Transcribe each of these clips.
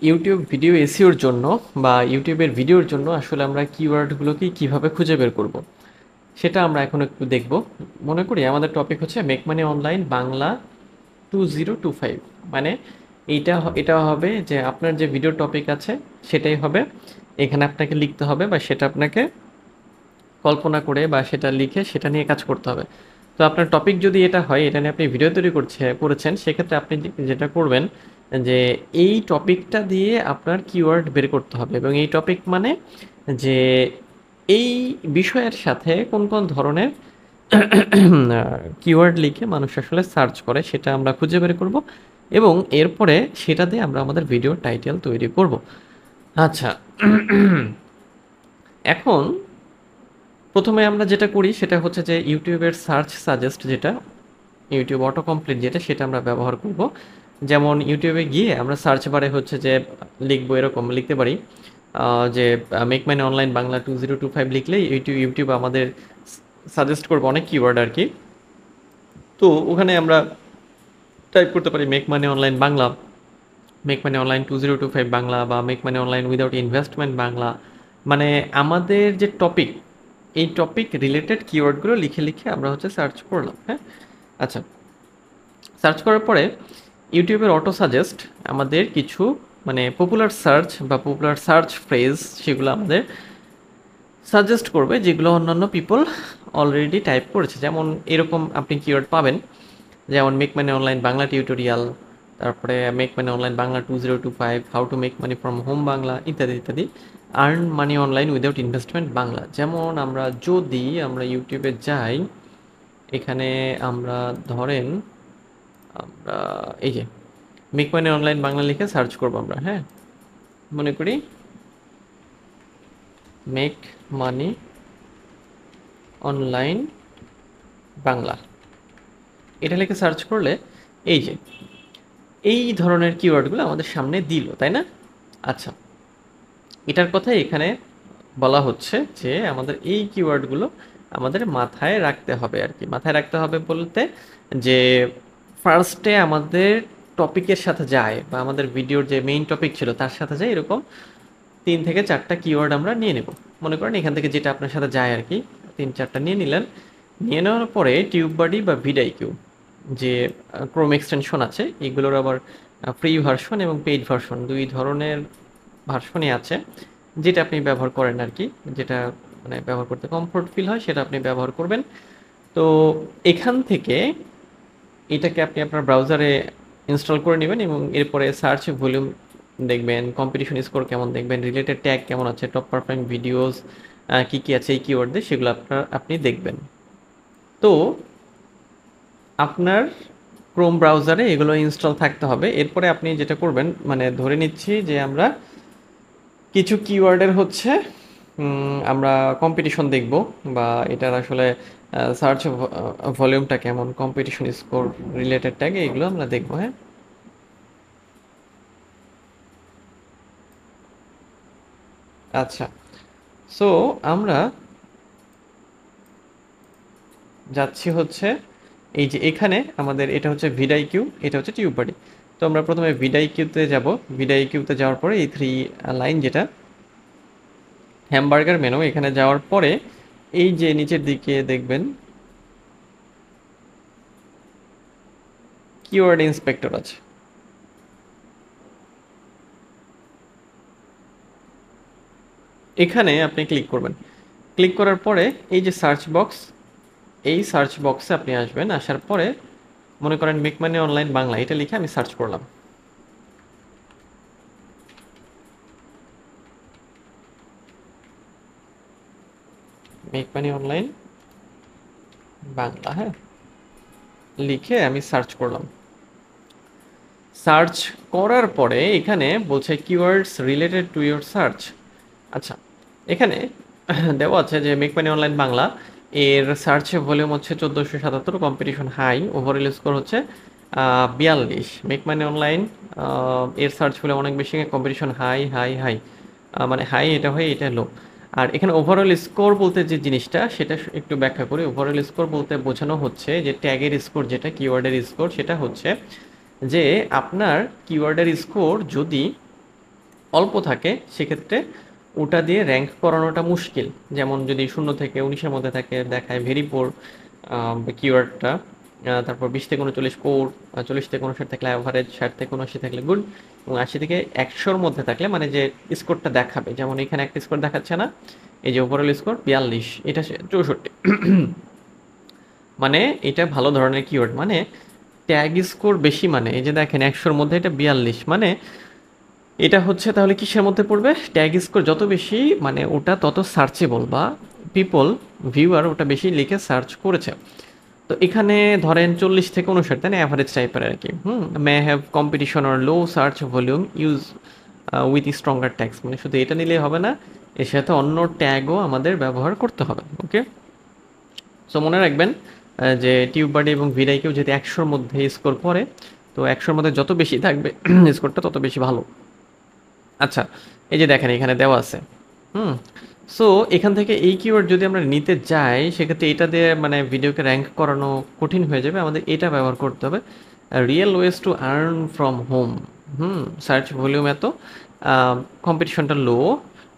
YouTube video এসইওর জন্য বা ইউটিউবের ভিডিওর জন্য আসলে আমরা কিওয়ার্ডগুলোকে কিভাবে খুঁজে বের করব সেটা আমরা এখন একটু দেখব। মনে করি আমাদের টপিক হচ্ছে মেক মানি অনলাইন বাংলা 2025। মানে এটা হবে যে আপনার যে ভিডিও টপিক আছে সেটাই হবে, এখানে আপনাকে লিখতে হবে বা সেটা আপনাকে কল্পনা করে বা সেটা লিখে সেটা নিয়ে কাজ করতে হবে। তো আপনার টপিক যদি এটা হয়, এটা নিয়ে আপনি ভিডিও তৈরি করেছেন, সেক্ষেত্রে আপনি যেটা করবেন যে এই টপিকটা দিয়ে আপনার কিওয়ার্ড বের করতে হবে, এবং এই টপিক মানে যে এই বিষয়ের সাথে কোন কোন ধরনের কিওয়ার্ড লিখে মানুষ আসলে সার্চ করে সেটা আমরা খুঁজে বের করব, এবং এরপরে সেটা দিয়ে আমরা আমাদের ভিডিওর টাইটেল তৈরি করব। আচ্ছা, এখন প্রথমে আমরা যেটা করি সেটা হচ্ছে যে ইউটিউবের সার্চ সাজেস্ট, যেটা ইউটিউব অটো কমপ্লিট যেটা, সেটা আমরা ব্যবহার করব। যেমন ইউটিউবে গিয়ে আমরা সার্চ বারে হচ্ছে যে লিখবো, এরকম লিখতে পারি যে মেক মানি অনলাইন বাংলা 2025 লিখলে ইউটিউব আমাদের সাজেস্ট করবো অনেক কিওয়ার্ড আর কি। তো ওখানে আমরা টাইপ করতে পারি make money online Bangla, make money online 2025 Bangla, বা make money online without investment Bangla. মানে আমাদের যে টপিক, এই টপিক রিলেটেড কিওয়ার্ডগুলো লিখে লিখে আমরা হচ্ছে সার্চ করলাম। হ্যাঁ, আচ্ছা, সার্চ করার পরে ইউটিউবের অটো সাজেস্ট আমাদের কিছু মানে পপুলার সার্চ বা পপুলার সার্চ ফ্রেজ সেগুলো আমাদের সাজেস্ট করবে, যেগুলো অন্যান্য পিপল অলরেডি টাইপ করেছে। যেমন এরকম আপনি কিওয়ার্ড পাবেন, যেমন make money online Bangla tutorial, তারপরে make money online Bangla 2025, how to make money from home Bangla, ইত্যাদি ইত্যাদি। Earn money online without investment Bangla. যেমন আমরা ইউটিউবে যাই, এখানে আমরা ধরেন আমরা এই যে মেক মানি অনলাইন বাংলা লিখে সার্চ করবো আমরা। হ্যাঁ, মনে করি মেক মানি অনলাইন বাংলা, এটা লিখে সার্চ করলে এই যে এই ধরনের কিওয়ার্ডগুলো আমাদের সামনে দিল, তাই না? আচ্ছা, এটার কথাই এখানে বলা হচ্ছে যে আমাদের এই কিওয়ার্ডগুলো আমাদের মাথায় রাখতে হবে আর কি। মাথায় রাখতে হবে বলতে যে ফার্স্টে আমাদের টপিকের সাথে যায়, বা আমাদের ভিডিওর যে মেইন টপিক ছিল তার সাথে যায়, এরকম 3 থেকে 4টা কিওয়ার্ড আমরা নিয়ে নেব। মনে করেন এখান থেকে যেটা আপনার সাথে যায় আর কি, 3-4টা নিয়ে নিলেন। নিয়ে নেওয়ার পরে টিউব বডি বা ভিডাইকিউ যে ক্রোম এক্সটেনশন আছে, এগুলোর আবার ফ্রি ভার্সন এবং পেইড ভার্সন দুই ধরনের ভার্সনই আছে। যেটা আপনি ব্যবহার করেন আর কি, যেটা মানে ব্যবহার করতে কমফোর্ট ফিল হয় সেটা আপনি ব্যবহার করবেন। তো এখান থেকে এটাকে আপনি আপনার ব্রাউজারে ইনস্টল করে নেবেন, এবং এরপরে সার্চ ভলিউম দেখবেন, কম্পিটিশন স্কোর কেমন দেখবেন, রিলেটেড ট্যাগ কেমন আছে, টপ পারফর্মিং ভিডিওস কী কী আছে এই কিওয়ার্ড দিয়ে, সেগুলো আপনি দেখবেন। তো আপনার ক্রোম ব্রাউজারে এগুলো ইনস্টল থাকতে হবে। এরপরে আপনি যেটা করবেন, মানে ধরে নিচ্ছি যে আমরা কিছু কিওয়ার্ডের হচ্ছে আমরা কম্পিটিশন দেখব, বা এটার আসলে সার্চ ভলিউমটা কেমন, কম্পিটিশন স্কোর, রিলেটেড ট্যাগ, এগুলো আমরা দেখব। হ্যাঁ, আচ্ছা, সো আমরা যাচ্ছি হচ্ছে এই যে এখানে আমাদের এটা হচ্ছে ভিডাইকিউ, এটা হচ্ছে টিউববাডি। তো আমরা প্রথমে ভিডাইকিউতে যাব। ভিডাইকিউতে যাওয়ার পরে এই 3 লাইন যেটা হ্যামবার্গার মেনু, এখানে যাওয়ার পরে এই যে নিচের দিকে দেখবেন কিওয়ার্ড ইন্সপেক্টর আছে, এখানে আপনি ক্লিক করবেন। ক্লিক করার পরে এই যে সার্চ বক্স, এই সার্চ বক্সে আপনি আসবেন। আসার পরে মনে করেন মেক মানি অনলাইন বাংলা, এটা লিখে আমি সার্চ করলাম। মেক মানি অনলাইন বাংলা, হ্যাঁ, লিখে আমি সার্চ করলাম। সার্চ করার পরে এখানে বলছে keywords related to your search. আচ্ছা, এখানে দেওয়া আছে যে মেক মানি অনলাইন বাংলা এর সার্চে ভলিউম হচ্ছে 1477, কম্পিটিশন হাই, ওভারঅল স্কোর হচ্ছে 42। মেক মানি অনলাইন এর সার্চ ভলিউম অনেক বেশি, কম্পিটিশন হাই হাই হাই, মানে হাই এটা হয়, এটা লো। আর এখানে ওভারঅল স্কোর বলতে যে জিনিসটা সেটা একটু ব্যাখ্যা করি। ওভারঅল স্কোর বলতে বোঝানো হচ্ছে যে ট্যাগের স্কোর, যেটা কিওয়ার্ডের স্কোর, সেটা হচ্ছে যে আপনার কিওয়ার্ডের স্কোর যদি অল্প থাকে সেক্ষেত্রে ওটা দিয়ে র্যাঙ্ক করানোটা মুশকিল। যেমন যদি 0 থেকে 19-এর মধ্যে থাকে দেখায় ভেরি পোর কিওয়ার্ডটা। তারপর 20 থেকে 39 পোর, 40 থেকে 59 থাকলে অ্যাভারেজ, 60 থেকে 79 থাকলে গুড, এবং 80 থেকে 100-র মধ্যে থাকলে মানে যে স্কোরটা দেখাবে, যেমন এখানে একটা স্কোর দেখাচ্ছে না, এই যে ওভারঅল স্কোর 42, এটা 64, মানে এটা ভালো ধরনের কিওয়ার্ড। মানে ট্যাগ স্কোর বেশি, মানে এই যে দেখেন 100-র মধ্যে এটা 42, মানে এটা হচ্ছে তাহলে কিসের মধ্যে পড়বে? ট্যাগ স্কোর যত বেশি মানে ওটা তত সার্চেবল, বা পিপল ভিউয়ার ওটা বেশি লিখে সার্চ করেছে। তো এখানে ধরেন 40 থেকে 59, তাই না, অ্যাভারেজ টাইপের আর কি। May have competition or low search volume use with stronger tags, মানে শুধু এটা নিলেই হবে না, এর সাথে অন্য ট্যাগও আমাদের ব্যবহার করতে হবে। ওকে, সো মনে রাখবেন যে টিউববাডি এবং ভিডাইকেও যদি 100-র মধ্যে স্কোর করে, তো 100-র মধ্যে যত বেশি থাকবে স্কোরটা তত বেশি ভালো। আচ্ছা, এই যে দেখেন এখানে দেওয়া আছে। হুম সো এখান থেকে এই কিওয়ার্ড যদি আমরা নিতে যাই, সেক্ষেত্রে এটা দিয়ে মানে ভিডিওকে র্যাঙ্ক করানো কঠিন হয়ে যাবে, আমাদের এটা ব্যবহার করতে হবে, real ways to earn from home. Search volume এত, কম্পিটিশনটা লো,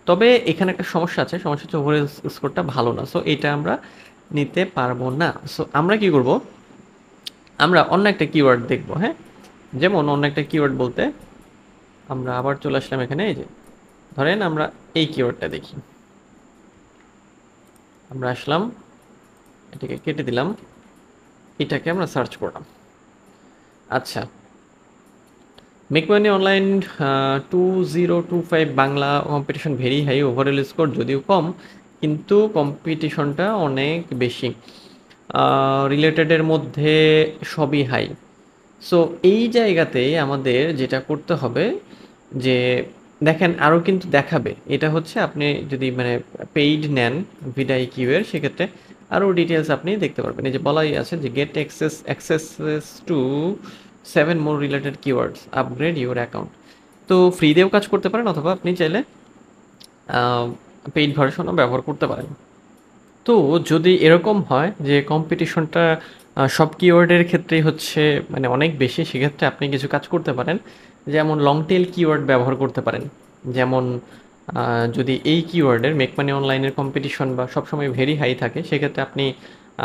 তবে এখানে একটা সমস্যা আছে, সমস্যা হচ্ছে ওভারঅল স্কোরটা ভালো না, সো এটা আমরা নিতে পারবো না। সো আমরা কি করব, আমরা অন্য একটা কিওয়ার্ড দেখব। হ্যাঁ, যেমন অন্য একটা কিওয়ার্ড বলতে আমরা আবার চলে আসলাম এখানে, এই যে ধরেন আমরা এই কিওয়ার্ডটা দেখি, আমরা আসলাম, এটাকে কেটে দিলাম, এটাকে আমরা সার্চ করলাম। আচ্ছা, make money online 2025 Bangla competition very high, overall score যদিও কম কিন্তু কম্পিটিশনটা অনেক বেশি, রিলেটেডের মধ্যে সবই হাই। সো এই জায়গাতে আমাদের যেটা করতে হবে যে দেখেন আরও কিন্তু দেখাবে, এটা হচ্ছে আপনি যদি মানে পেইড নেন ভিডাইকিউ এর, সেক্ষেত্রে আরও ডিটেলস আপনি দেখতে পারবেন। এই যে বলাই আছে যে get access to 7 more related keywords, upgrade your account. তো ফ্রিতেও কাজ করতে পারেন, অথবা আপনি চাইলে পেইড ভার্সনও ব্যবহার করতে পারেন। তো যদি এরকম হয় যে কম্পিটিশনটা সব কিওয়ার্ডের ক্ষেত্রেই হচ্ছে মানে অনেক বেশি, সেক্ষেত্রে আপনি কিছু কাজ করতে পারেন, যেমন লং টেল কিওয়ার্ড ব্যবহার করতে পারেন। যেমন যদি এই কিওয়ার্ডের মেক মানি অনলাইনের কম্পিটিশন বা সবসময় ভেরি হাই থাকে, সেক্ষেত্রে আপনি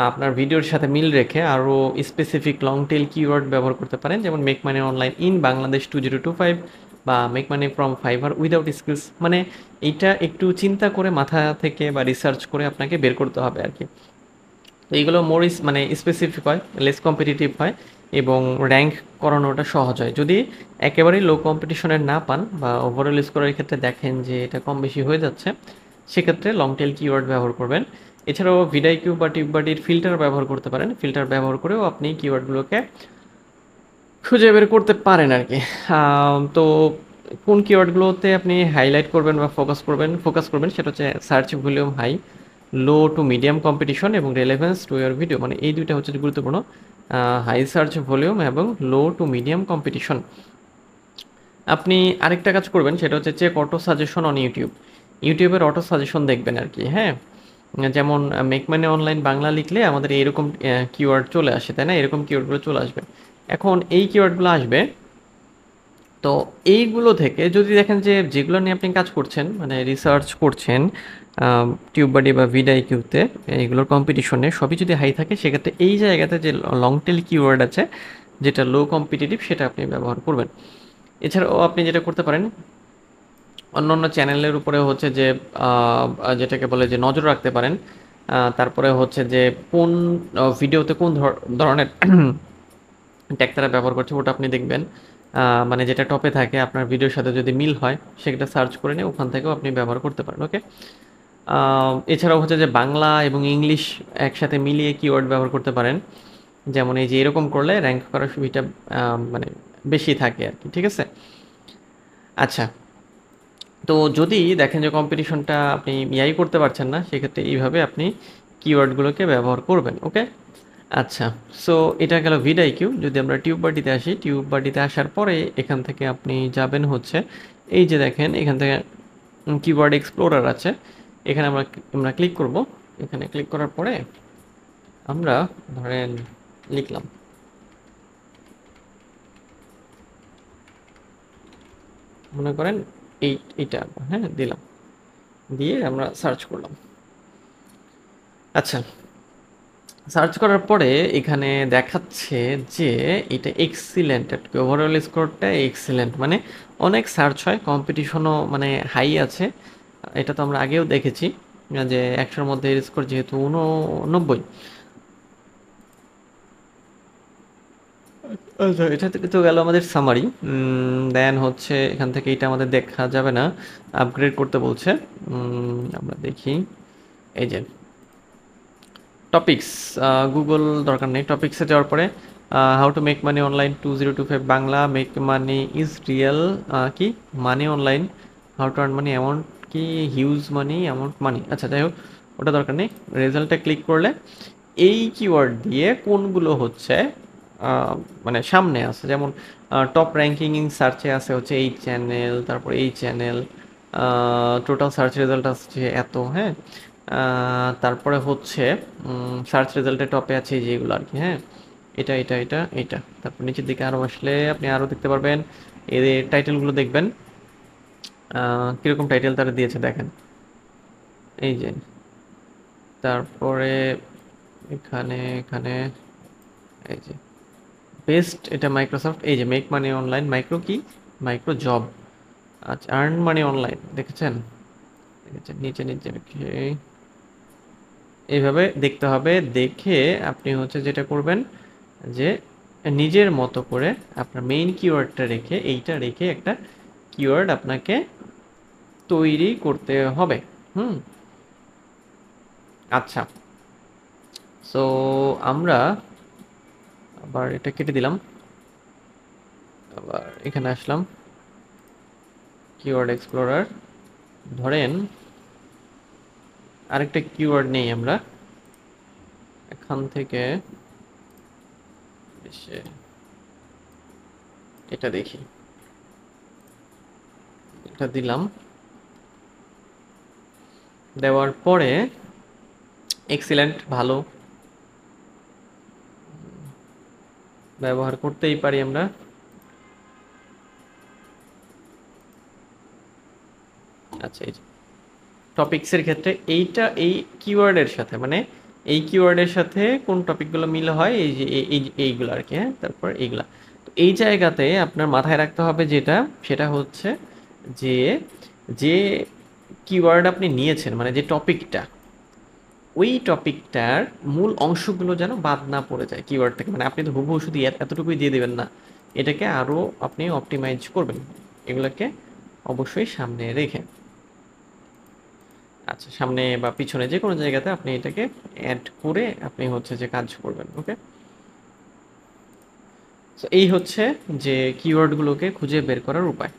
আপনার ভিডিওর সাথে মিল রেখে আরও স্পেসিফিক লং টেল কিওয়ার্ড ব্যবহার করতে পারেন, যেমন make money online in Bangladesh 2025 বা make money from fibre without skills. মানে এইটা একটু চিন্তা করে মাথা থেকে বা রিসার্চ করে আপনাকে বের করতে হবে আর কি। তো এইগুলো মোর মানে স্পেসিফিক হয়, লেস কম্পিটিটিভ হয়, এবং র্যাঙ্ক করানোটা সহজ হয়। যদি একেবারেই লো কম্পিটিশনের না পান বা ওভারঅল স্কোরের ক্ষেত্রে দেখেন যে এটা কম বেশি হয়ে যাচ্ছে, সেক্ষেত্রে লং টেল কিওয়ার্ড ব্যবহার করবেন। এছাড়াও ভিডাইকিউ বা টিউববাডির ফিল্টার ব্যবহার করতে পারেন, ফিল্টার ব্যবহার করেও আপনি কিওয়ার্ডগুলোকে খুঁজে বের করতে পারেন আর কি। তো কোন কিওয়ার্ডগুলোতে আপনি হাইলাইট করবেন বা ফোকাস করবেন সেটা হচ্ছে search volume high, low to medium competition এবং রেলেভেন্স টু ইয়ার ভিডিও, মানে এই দুইটা হচ্ছে গুরুত্বপূর্ণ, হাই সার্চ ভলিউম এবং লো টু মিডিয়াম কম্পিটিশন। আপনি আরেকটা কাজ করবেন, সেটা হচ্ছে চেক অটো সাজেশন অন ইউটিউবের অটো সাজেশন দেখবেন আর কি। হ্যাঁ, যেমন মেক মানি অনলাইন বাংলা লিখলে আমাদের এরকম কিওয়ার্ড চলে আসে, তাই না, এরকম কিওয়ার্ডগুলো চলে আসবে। এখন এই কিওয়ার্ডগুলো আসবে, তো এইগুলো থেকে যদি দেখেন যে যেগুলো নিয়ে আপনি কাজ করছেন মানে রিসার্চ করছেন টিউববাডি বা ভিডাইকিউতে, এইগুলোর কম্পিটিশনে সবই যদি হাই থাকে, সেক্ষেত্রে এই জায়গাতে যে লং টেল কিওয়ার্ড আছে যেটা লো কম্পিটিটিভ, সেটা আপনি ব্যবহার করবেন। এছাড়াও আপনি যেটা করতে পারেন, অন্য অন্য চ্যানেলের উপরে হচ্ছে যে যেটাকে বলে যে নজর রাখতে পারেন। তারপরে হচ্ছে যে কোন ভিডিওতে কোন ধরনের ট্যাগ তারা ব্যবহার করছে ওটা আপনি দেখবেন। মানে যেটা টপে থাকে আপনার ভিডিওর সাথে যদি মিল হয়, সেটা সার্চ করে নিয়ে ওখান থেকেও আপনি ব্যবহার করতে পারেন। ওকে, এছাড়াও হচ্ছে যে বাংলা এবং ইংলিশ একসাথে মিলিয়ে কিওয়ার্ড ব্যবহার করতে পারেন, যেমন এই যে এরকম করলে র্যাঙ্ক করার সুবিধা মানে বেশি থাকে আর কি। ঠিক আছে, আচ্ছা, তো যদি দেখেন যে কম্পিটিশনটা আপনি ইয়াই করতে পারছেন না, সেক্ষেত্রে এইভাবে আপনি কিওয়ার্ডগুলোকে ব্যবহার করবেন। ওকে, আচ্ছা, সো এটা গেল ভিডাইকিউ। যদি আমরা টিউববাডিতে আসি, টিউববাডিতে আসার পরে এখান থেকে আপনি যাবেন হচ্ছে এই যে দেখেন এখান থেকে কিওয়ার্ড এক্সপ্লোরার আছে, এখানে আমরা আমরা ক্লিক করব। এখানে ক্লিক করার পরে আমরা ধরেন লিখলাম, মনে করেন এইটা হ্যাঁ দিলাম, দিয়ে আমরা সার্চ করলাম। আচ্ছা, সার্চ করার পরে এখানে দেখাচ্ছে যে এটা এক্সিলেন্ট, ওভারঅল স্কোরটা এক্সিলেন্ট, মানে অনেক সার্চ হয়, কম্পিটিশনও মানে হাই আছে। এটা তো আমরা আগেও দেখেছি যে 100-র মধ্যে স্কোর যেহেতু 89। আচ্ছা, এটা থেকে তো গেল আমাদের সামারি। দেন হচ্ছে এখান থেকে এটা আমাদের দেখা যাবে না, আপগ্রেড করতে বলছে। আমরা দেখি, এই যে টপিকস, গুগল দরকার নেই। টপিক্সে যাওয়ার পরে how to make money online 2025 Bangla, make money is real, কি money online, how to earn money, amount কি হিউজ মানি, অ্যামাউন্ট মানি। আচ্ছা যাই হোক, ওটা দরকার নেই। রেজাল্টে ক্লিক করলে এই কিওয়ার্ড দিয়ে কোনগুলো হচ্ছে আহ, মানে সামনে আছে, যেমন টপ র্যাঙ্কিং ইন সার্চে আছে হচ্ছে এই চ্যানেল, তারপর এই চ্যানেল, টোটাল সার্চ রেজাল্ট আসছে এত, হ্যাঁ। তারপরে হচ্ছে সার্চ রেজাল্টের টপে আছে এই যেগুলো আর কি, হ্যাঁ। এটা তারপর নিচের দিকে আরও আসলে আপনি আরও দেখতে পারবেন, এদের টাইটেলগুলো দেখবেন কীরকম টাইটেল তারা দিয়েছে দেখেন, এই যে। তারপরে এখানে এখানে এই যে বেস্ট, এটা মাইক্রোসফট, এই যে মেক মানি অনলাইন, মাইক্রো কি, মাইক্রো জব। আচ্ছা, আর্ন মানি অনলাইন, দেখেছেন, দেখেছেন নিচে নিচে এইভাবে দেখতে হবে। দেখে আপনি হচ্ছে যেটা করবেন যে নিজের মতো করে আপনার মেইন কিওয়ার্ডটা রেখে, এইটা রেখে একটা কিওয়ার্ড আপনাকে তৈরি করতে হবে। হুম। আচ্ছা, সো আমরা আবার এটা কেটে দিলাম, আবার এখানে আসলাম, কিওয়ার্ড এক্সপ্লোরার, ধরেন আরেকটা কিওয়ার্ড নেই আমরা এখান থেকে, এটা দেখি, এটা দিলাম, দেওয়ার পরে এক্সিলেন্ট, ভালো, ব্যবহার করতেই পারি আমরা। আচ্ছা, এই যে টপিক্সের ক্ষেত্রে এইটা এই কিওয়ার্ডের সাথে, মানে এই কিওয়ার্ডের সাথে কোন টপিকগুলো মিল হয়, এই যে এইগুলো আর কি, হ্যাঁ। তারপর এইগুলা, তো এই জায়গাতে আপনার মাথায় রাখতে হবে যেটা, সেটা হচ্ছে যে যে কিওয়ার্ড আপনি নিয়েছেন, মানে যে টপিকটা, ওই টপিকটার মূল অংশগুলো যেন বাদ না পড়ে যায় কিওয়ার্ড থেকে। মানে আপনি তো হুবহু শুধু এতটুকুই দিয়ে দেবেন না, এটাকে আরও আপনি অপটিমাইজ করবেন, এগুলোকে অবশ্যই সামনে রেখে। আচ্ছা, সামনে বা পিছনে যে কোনো জায়গাতে আপনি এটাকে অ্যাড করে আপনি হচ্ছে যে কাজ করবেন, ওকে। তো এই হচ্ছে যে কিওয়ার্ডগুলোকে খুঁজে বের করার উপায়।